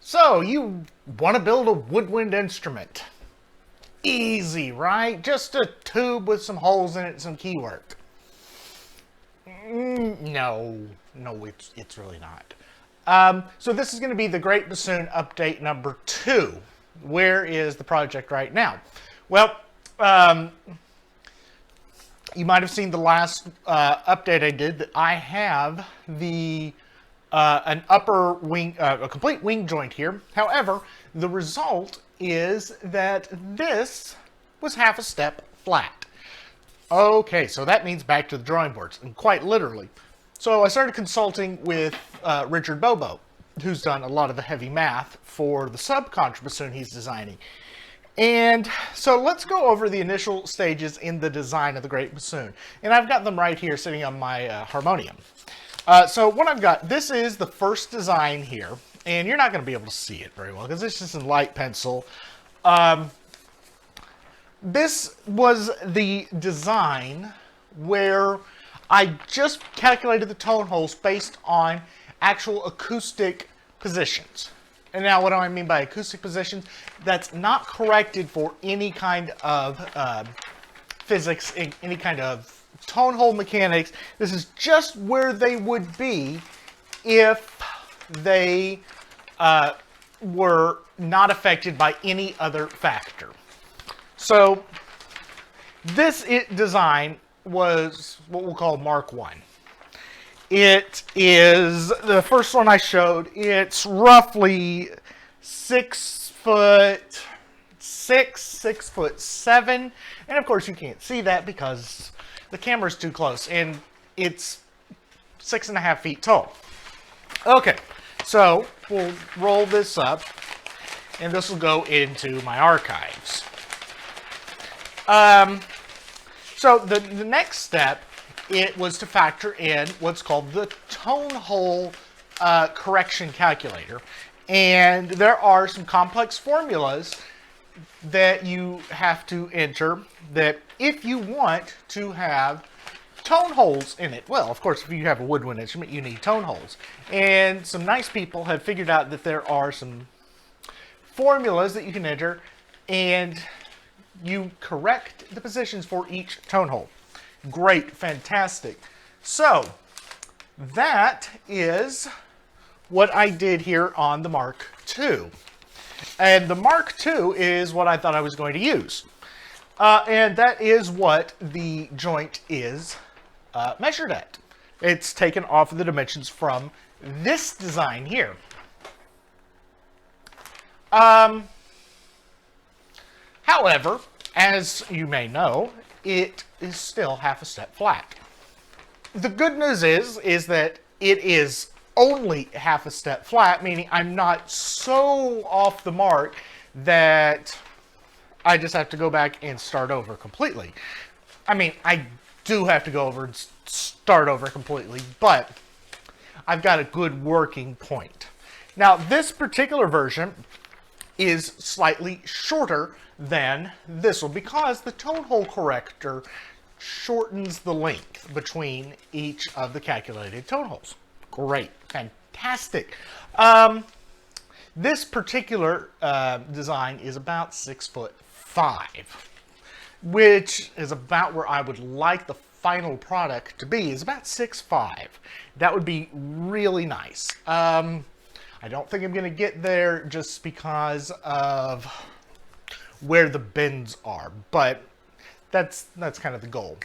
So, you want to build a woodwind instrument. Easy, right? Just a tube with some holes in it and some key work. No, it's really not. So this is going to be the Greatbassoon update number 2. Where is the project right now? Well, you might have seen the last update I did that I have the an upper wing, a complete wing joint here. However, the result is that this was half a step flat. Okay, so that means back to the drawing boards, and quite literally. So I started consulting with Richard Bobo, who's done a lot of the heavy math for the sub-contrabassoon he's designing. And so let's go over the initial stages in the design of the Greatbassoon. And I've got them right here sitting on my harmonium. So what I've got, this is the first design here, and you're not going to be able to see it very well because it's just in light pencil. This was the design where I just calculated the tone holes based on actual acoustic positions. And now what do I mean by acoustic positions? That's not corrected for any kind of physics, any kind of tone hole mechanics. This is just where they would be if they were not affected by any other factor. So this design was what we'll call Mark 1. It is the first one I showed. It's roughly 6'6", 6'7", and of course you can't see that because the camera's too close, and it's 6.5 feet tall. Okay, so we'll roll this up, and this will go into my archives. So the next step, it was to factor in what's called the tone hole correction calculator. And there are some complex formulas that you have to enter that if you want to have tone holes in it. Well, of course, if you have a woodwind instrument, you need tone holes. And some nice people have figured out that there are some formulas that you can enter, and you correct the positions for each tone hole. Great, fantastic. So that is what I did here on the Mark II. And the Mark II is what I thought I was going to use. And that is what the joint is measured at. It's taken off of the dimensions from this design here. However, as you may know, it is still half a step flat. The good news is that it is only half a step flat, meaning I'm not so off the mark that I just have to go back and start over completely. I mean, I do have to go over and start over completely, but I've got a good working point. Now, this particular version is slightly shorter than this one because the tone hole corrector shortens the length between each of the calculated tone holes. Great, fantastic. This particular design is about 6'5", which is about where I would like the final product to be, is about 6'5". That would be really nice. I don't think I'm going to get there just because of where the bends are, but that's kind of the goal.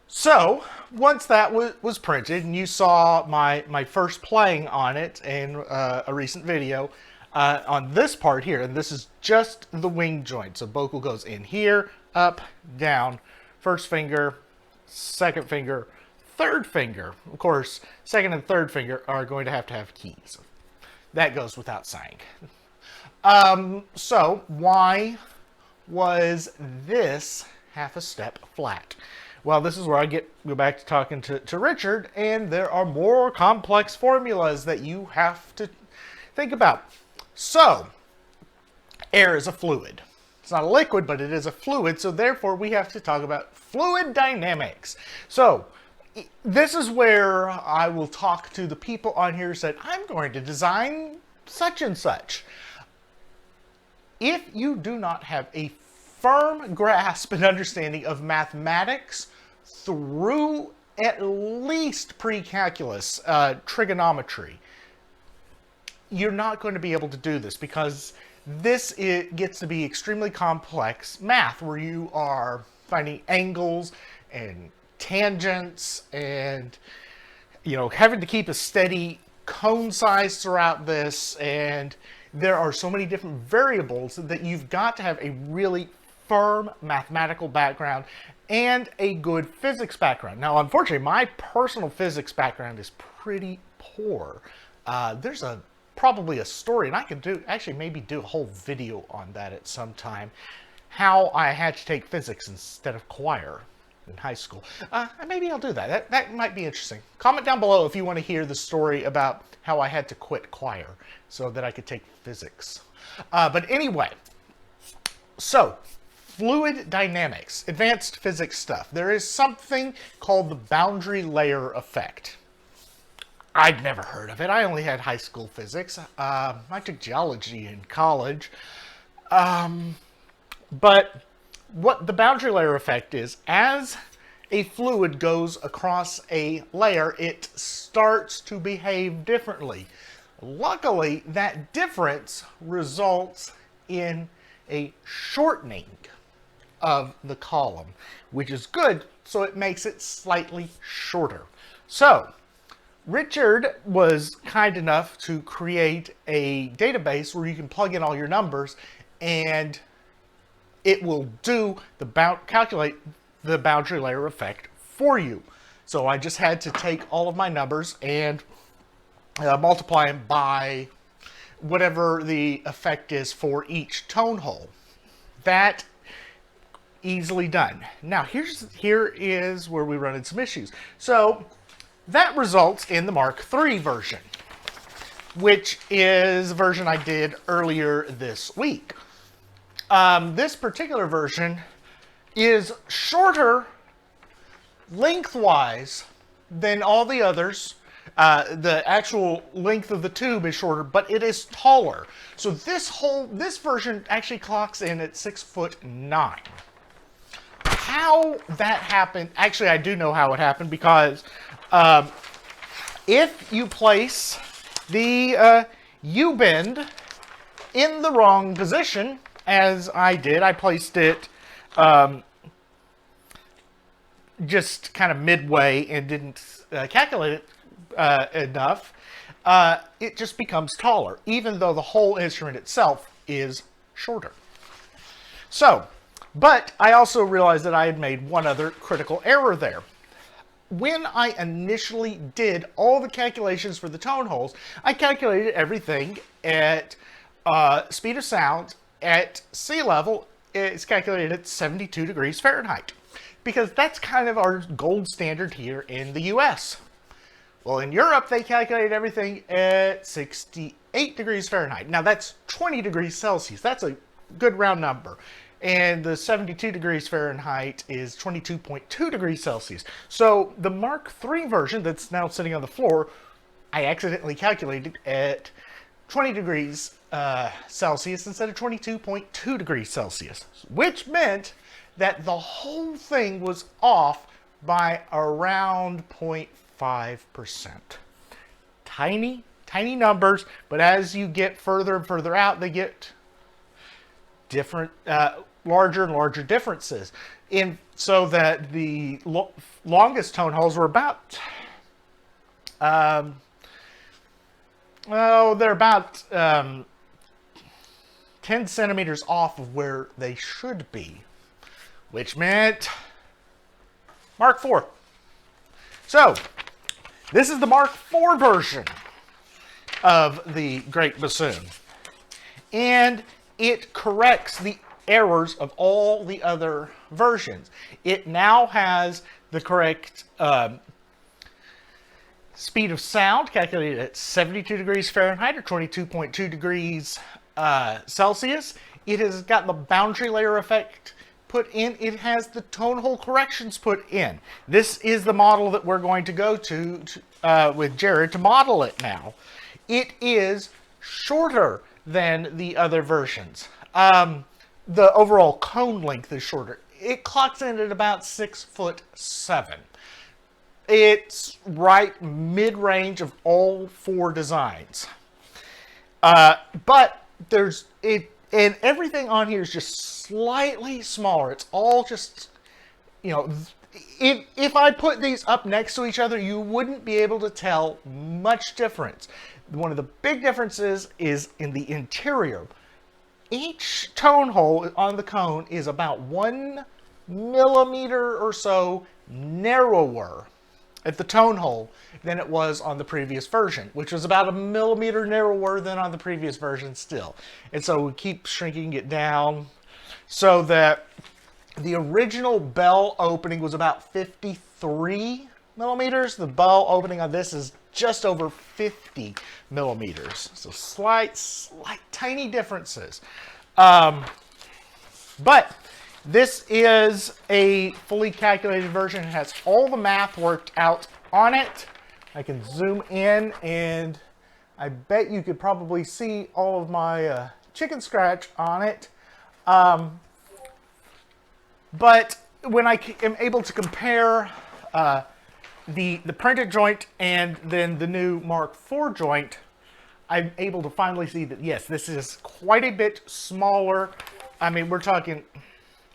So once that was printed, and you saw my first playing on it in a recent video on this part here, and this is just the wing joint. So bocal goes in here, up, down, first finger, second finger, third finger. Of course, second and third finger are going to have keys. That goes without saying. So why was this half a step flat? Well, this is where I go back to talking to Richard, and there are more complex formulas that you have to think about. So, air is a fluid. It's not a liquid, but it is a fluid, so therefore we have to talk about fluid dynamics. So, this is where I will talk to the people on here who said, I'm going to design such and such. If you do not have a firm grasp and understanding of mathematics through at least pre-calculus, trigonometry, you're not going to be able to do this, because it gets to be extremely complex math where you are finding angles and tangents and, you know, having to keep a steady cone size throughout this, and there are so many different variables that you've got to have a really firm mathematical background and a good physics background. Now, unfortunately, my personal physics background is pretty poor. There's probably a story, and I could maybe do a whole video on that at some time, how I had to take physics instead of choir in high school. Maybe I'll do that. That might be interesting. Comment down below if you want to hear the story about how I had to quit choir so that I could take physics. But anyway, so fluid dynamics, advanced physics stuff. There is something called the boundary layer effect. I'd never heard of it. I only had high school physics. I took geology in college. But what the boundary layer effect is, as a fluid goes across a layer, it starts to behave differently. Luckily, that difference results in a shortening of the column, which is good, so it makes it slightly shorter. So, Richard was kind enough to create a database where you can plug in all your numbers and it will calculate the boundary layer effect for you. So I just had to take all of my numbers and multiply them by whatever the effect is for each tone hole. That easily done. Now here is where we run into some issues. So that results in the Mark III version, which is a version I did earlier this week. This particular version is shorter lengthwise than all the others. The actual length of the tube is shorter, but it is taller. So this version actually clocks in at 6'9". How that happened, actually I do know how it happened, because if you place the U-bend in the wrong position, as I did, I placed it just kind of midway and didn't calculate it enough, it just becomes taller, even though the whole instrument itself is shorter. So, but I also realized that I had made one other critical error there. When I initially did all the calculations for the tone holes, I calculated everything at speed of sound at sea level. It's calculated at 72 degrees Fahrenheit, because that's kind of our gold standard here in the US. Well, in Europe, they calculated everything at 68 degrees Fahrenheit. Now, that's 20 degrees Celsius. That's a good round number. And the 72 degrees Fahrenheit is 22.2 degrees Celsius. So the Mark III version that's now sitting on the floor, I accidentally calculated at 20 degrees Celsius instead of 22.2 degrees Celsius, which meant that the whole thing was off by around 0.5%. Tiny, tiny numbers, but as you get further and further out, they get different, larger and larger differences. So that the longest tone holes were about, they're about 10 centimeters off of where they should be, which meant Mark IV. So, this is the Mark IV version of the Greatbassoon. And it corrects the errors of all the other versions. It now has the correct speed of sound calculated at 72 degrees Fahrenheit or 22.2 degrees Celsius. It has got the boundary layer effect put in. It has the tone hole corrections put in. This is the model that we're going to go to with Jared to model it now. It is shorter than the other versions. The overall cone length is shorter. It clocks in at about 6'7". It's right mid-range of all 4 designs. But there's it, and everything on here is just slightly smaller. It's all just, you know, if I put these up next to each other, you wouldn't be able to tell much difference. One of the big differences is in the interior. Each tone hole on the cone is about 1 millimeter or so narrower at the tone hole than it was on the previous version, which was about 1 millimeter narrower than on the previous version still. And so we keep shrinking it down so that the original bell opening was about 53 millimeters. The bell opening on this is just over 50 millimeters. So slight tiny differences. But this is a fully calculated version. It has all the math worked out on it. I can zoom in and I bet you could probably see all of my chicken scratch on it. But when I am able to compare the printed joint and then the new Mark IV joint, I'm able to finally see that, yes, this is quite a bit smaller. I mean, we're talking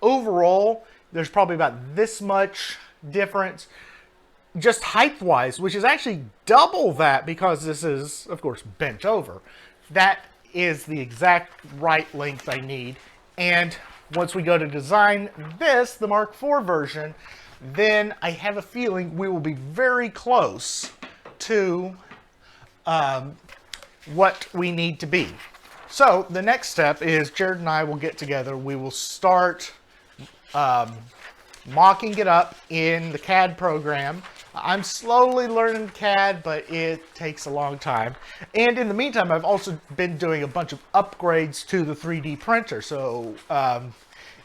overall, there's probably about this much difference just height-wise, which is actually double that because this is, of course, bent over. That is the exact right length I need. And once we go to design this, the Mark IV version, then I have a feeling we will be very close to what we need to be. So the next step is Jared and I will get together. We will start mocking it up in the CAD program. I'm slowly learning CAD, but it takes a long time. And in the meantime, I've also been doing a bunch of upgrades to the 3D printer. So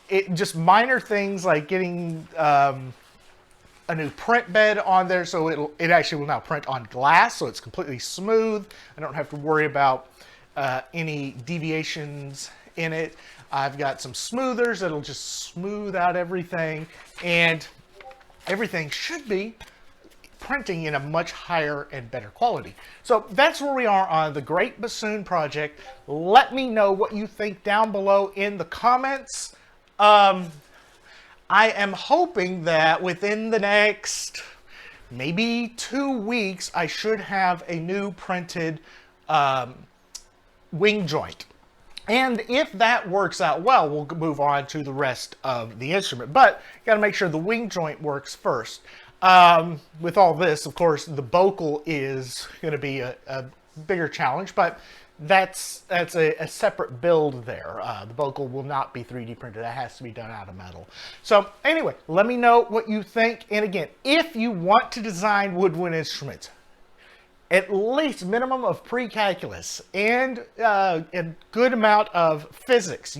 it just minor things like getting a new print bed on there, so it actually will now print on glass, so it's completely smooth. I don't have to worry about any deviations in it. I've got some smoothers that'll just smooth out everything, and everything should be printing in a much higher and better quality. So that's where we are on the Greatbassoon project. Let me know what you think down below in the comments. I am hoping that within the next maybe 2 weeks, I should have a new printed wing joint. And if that works out well, we'll move on to the rest of the instrument. But got to make sure the wing joint works first. With all this, of course, the vocal is going to be a bigger challenge, but that's a separate build there. The vocal will not be 3D printed. That has to be done out of metal. So anyway, let me know what you think. And again, if you want to design woodwind instruments, at least minimum of pre-calculus and a good amount of physics.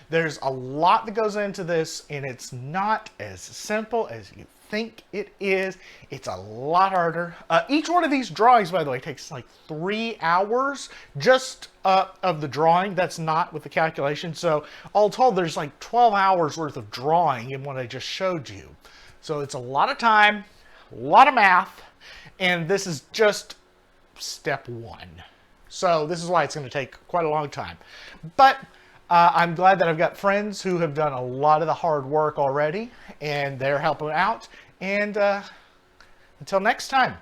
There's a lot that goes into this, and it's not as simple as you think it is. It's a lot harder. Each one of these drawings, by the way, takes like 3 hours just of the drawing. That's not with the calculation. So all told, there's like 12 hours worth of drawing in what I just showed you. So it's a lot of time, a lot of math, and this is just step 1. So this is why it's going to take quite a long time. But I'm glad that I've got friends who have done a lot of the hard work already, and they're helping out. And until next time,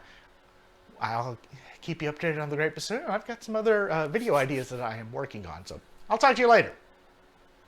I'll keep you updated on the Greatbassoon. I've got some other video ideas that I am working on. So I'll talk to you later.